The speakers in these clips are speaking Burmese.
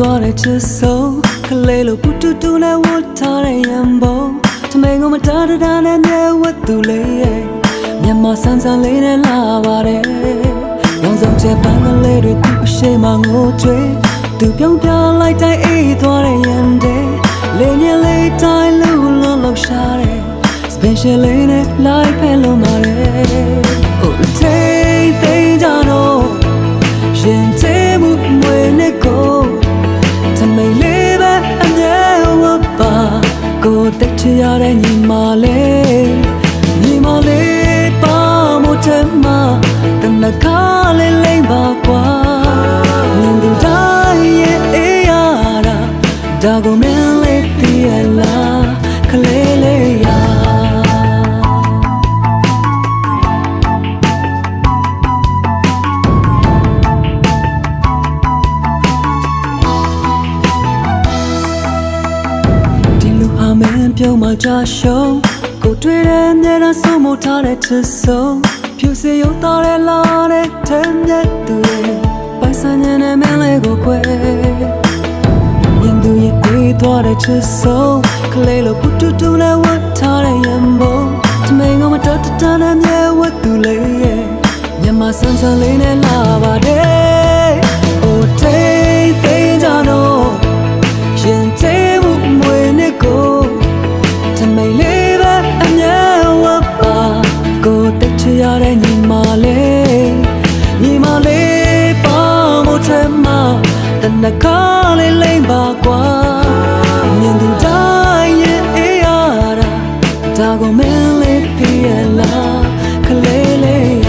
သွားတဲ့ချစ်ဆုံးကလေးလိုပူတူတူနဲ့ဝတ်ထားတဲ့ရံပုံထမိန်ကိုမတားတာနဲ့မြဲဝတ်သူလေးရဲ့မြန်မာဆန်းဆန်းလေးနဲ့လာပါတယ်ရောင်စုံချက်ပန်းကလေးတွေသူ့အရှိမငိုကြွေးသူပြုံးပြလိုက်တိုင်းအေးသွားတဲ့ရံတဲ့လေညလေးတိုင်းလူလုံးလုံးရှာတဲ့ special လေးနဲ့လိုက်ဖဲလုံးပါတယ် Oh takeကြတော့ရှင်သေးမှုမွေနဲ့ကိုထမိန်လေးပဲအမြဲဝတ်ပါကိုတက်ချရတဲ့ညီမလေးပါမို့ချင်မတနခါလေးလိမ့်ပါကွာမြင်သူတိုင်းရဲ့အေးရတာဒါကိုမင်းလေးသိရလားခလေးလေးရမင်းပြုံးမကြရှုံးကိုတွေ့တဲ့မြဲတမ်းဆုံးမထားတဲ့ချစ်ဆုံးဖြူစင်ရုံသားတဲ့လာတဲ့ထမ်းမြတ်သူရဲ့ပိုင်ဆိုင်တဲ့မင်းလေးကိုခွဲမြင်သူရဲ့အေးသွားတဲ့ချစ်ဆုံးကလေးလိုပူတူတူနဲ့ဝတ်ထားတဲ့ရံပုံထမိန်ကမတတ်တန်းနဲ့မြဲဝတ်သူလေးရဲ့မြန်မာဆန်းဆန်းလေးနဲ့လာပါတယ် Oh takeကြတော့ရှင်သေးမှုမွေနဲ့ကိုထမိန်လေးပဲအမြဲဝတ်ပါကိုတက်ချရတဲ့ညီမလေးပါမို့ထဲမှာတနခါလေးလိမ့်ပါကွာမြင်သူတိုင်းရဲ့အေးရတာဒါကိုမင်းလေးသိရလားခလေးလေးရ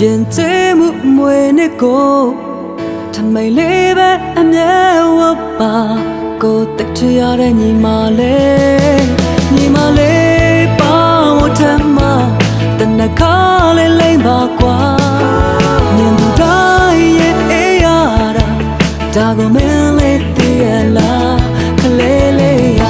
ရင်သေးမှုမွေနဲ့ကိုထမိန်လေးပဲအမြဲဝတ်ပါကိုတက်ချရတဲ့ညီမလေးပါမို့ထမတနခါလေးလိမ့်ပါကွာမြင်သူတိုင်းရဲ့အေးရတာဒါကိုမင်းလေးသိရလားခလေးလေးရ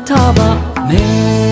ထားပါမယ်